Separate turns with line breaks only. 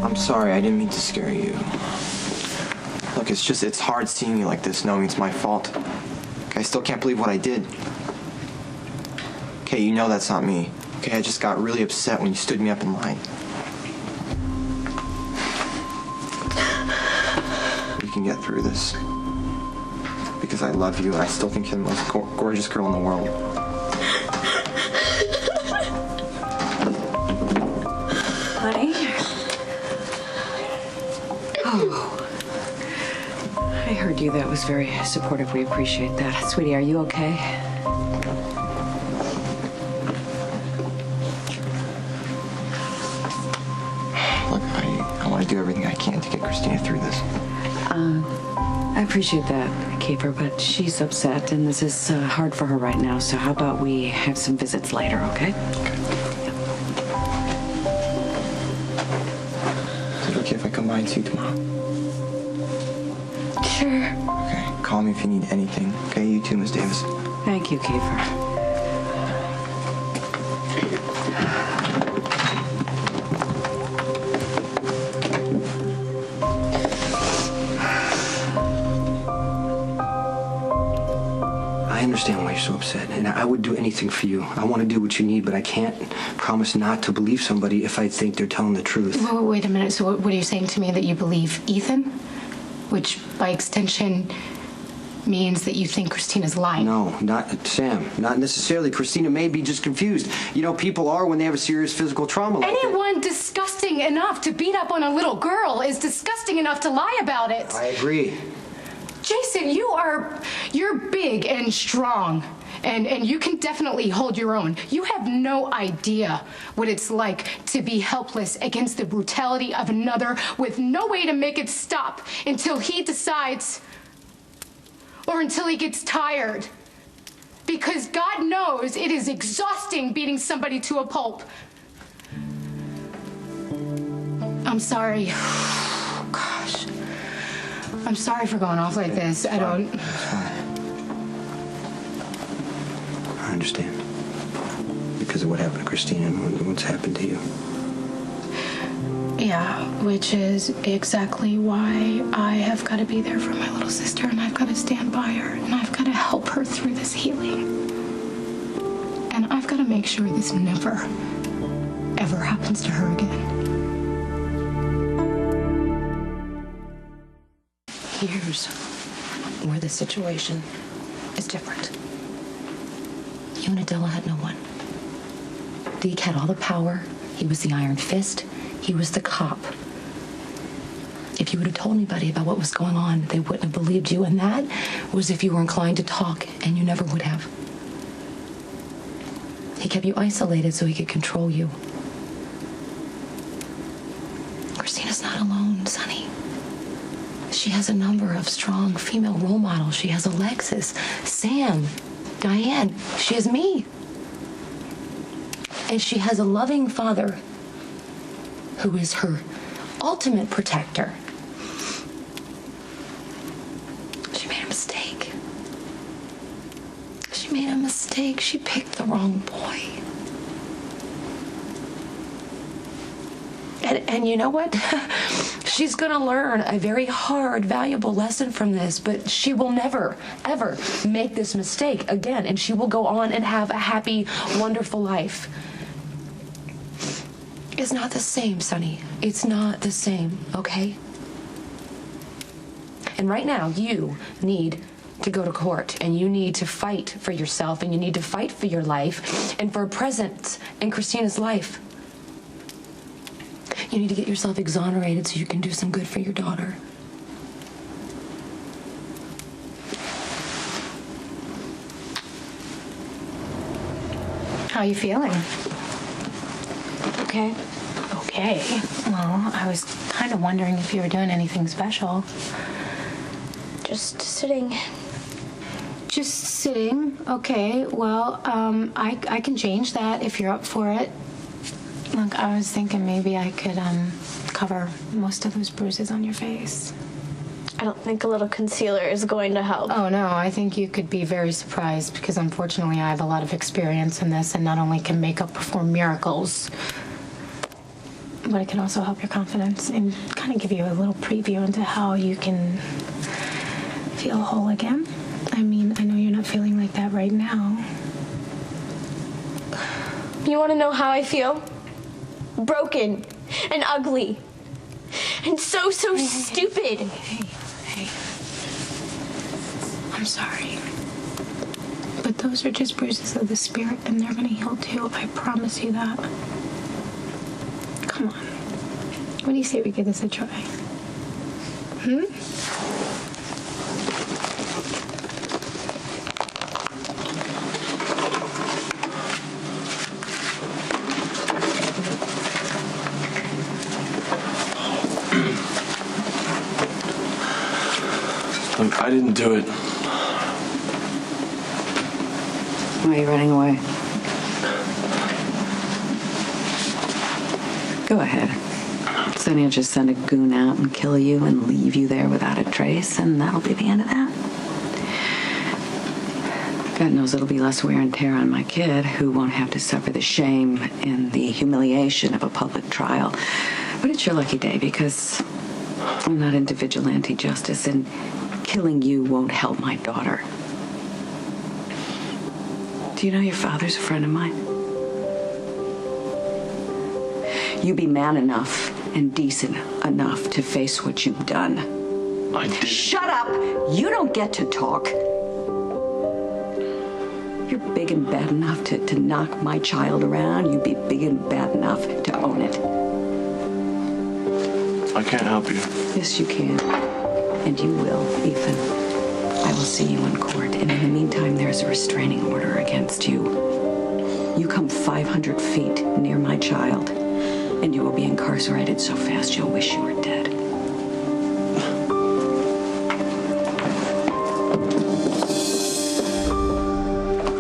I'm sorry, I didn't mean to scare you. Look, it's hard seeing you like this, knowing it's my fault. Okay, I still can't believe what I did. Okay, you know that's not me. Okay, I just got really upset when you stood me up in line. We can get through this. Because I love you, and I still think you're the most gorgeous girl in the world.
Honey? Oh. I heard you. That was very supportive. We appreciate that. Sweetie, are you okay?
Look, I want to do everything I can to get Kristina through this.
I appreciate that, Kiefer, but she's upset, and this is hard for her right now, so how about we have some visits later, okay?
Okay. Is it okay if I come by and see you tomorrow?
Sure.
Okay, call me if you need anything. Okay, you too, Miss Davis.
Thank you, Kiefer.
I understand why you're so upset, and I would do anything for you. I want to do what you need, but I can't promise not to believe somebody if I think they're telling the truth.
Wait a minute. So what are you saying to me, that you believe Ethan? Which, by extension, means that you think Kristina's lying.
No, not Sam. Not necessarily. Kristina may be just confused. You know, people are when they have a serious physical trauma like that.
Anyone disgusting enough to beat up on a little girl is disgusting enough to lie about it.
I agree.
Jason, you're big and strong, and you can definitely hold your own. You have no idea what it's like to be helpless against the brutality of another with no way to make it stop until he decides, or until he gets tired. Because God knows it is exhausting beating somebody to a pulp. I'm sorry. Gosh. I'm sorry for going off like this.
It's fine. It's fine. I understand. Because of what happened to Kristina and what's happened to you.
Yeah, which is exactly why I have got to be there for my little sister, and I've got to stand by her, and I've got to help her through this healing. And I've got to make sure this never, ever happens to her again.
Here's where the situation is different. You and Adela had no one. Deke had all the power. He was the iron fist. He was the cop. If you would have told anybody about what was going on, they wouldn't have believed you, and that was if you were inclined to talk, and you never would have. He kept you isolated so he could control you. Kristina's not alone, Sonny. She has a number of strong female role models. She has Alexis, Sam, Diane. She has me. And she has a loving father who is her ultimate protector. She made a mistake. She made a mistake. She picked the wrong boy. And you know what? She's going to learn a very hard, valuable lesson from this, but she will never, ever make this mistake again, and she will go on and have a happy, wonderful life. It's not the same, Sonny. It's not the same, okay? And right now, you need to go to court, and you need to fight for yourself, and you need to fight for your life, and for a presence in Kristina's life. You need to get yourself exonerated so you can do some good for your daughter.
How are you feeling?
Okay.
Okay. Well, I was kind of wondering if you were doing anything special.
Just sitting.
Just sitting? Okay. Well, I can change that if you're up for it. Look, I was thinking maybe I could cover most of those bruises on your face.
I don't think a little concealer is going to help.
Oh, no, I think you could be very surprised because unfortunately I have a lot of experience in this, and not only can makeup perform miracles,
but it can also help your confidence and kind of give you a little preview into how you can feel whole again. I mean, I know you're not feeling like that right now.
You want to know how I feel? Broken and ugly and so stupid.
Hey. I'm sorry. But those are just bruises of the spirit, and they're gonna heal too. I promise you that. Come on. What do you say we give this a try?
Look, I didn't do it.
Why are you running away? Go ahead. Then he'll just send a goon out and kill you and leave you there without a trace, and that'll be the end of that. God knows it'll be less wear and tear on my kid, who won't have to suffer the shame and the humiliation of a public trial. But it's your lucky day, because I'm not into vigilante justice, and killing you won't help my daughter. Do you know your father's a friend of mine? You be man enough and decent enough to face what you've done.
I did.
Shut up! You don't get to talk. You're big and bad enough to knock my child around. You be big and bad enough to own it.
I can't help you.
Yes, you can. And you will, Ethan. I will see you in court, and in the meantime, there's a restraining order against you. You come 500 feet near my child, and you will be incarcerated so fast you'll wish you were dead.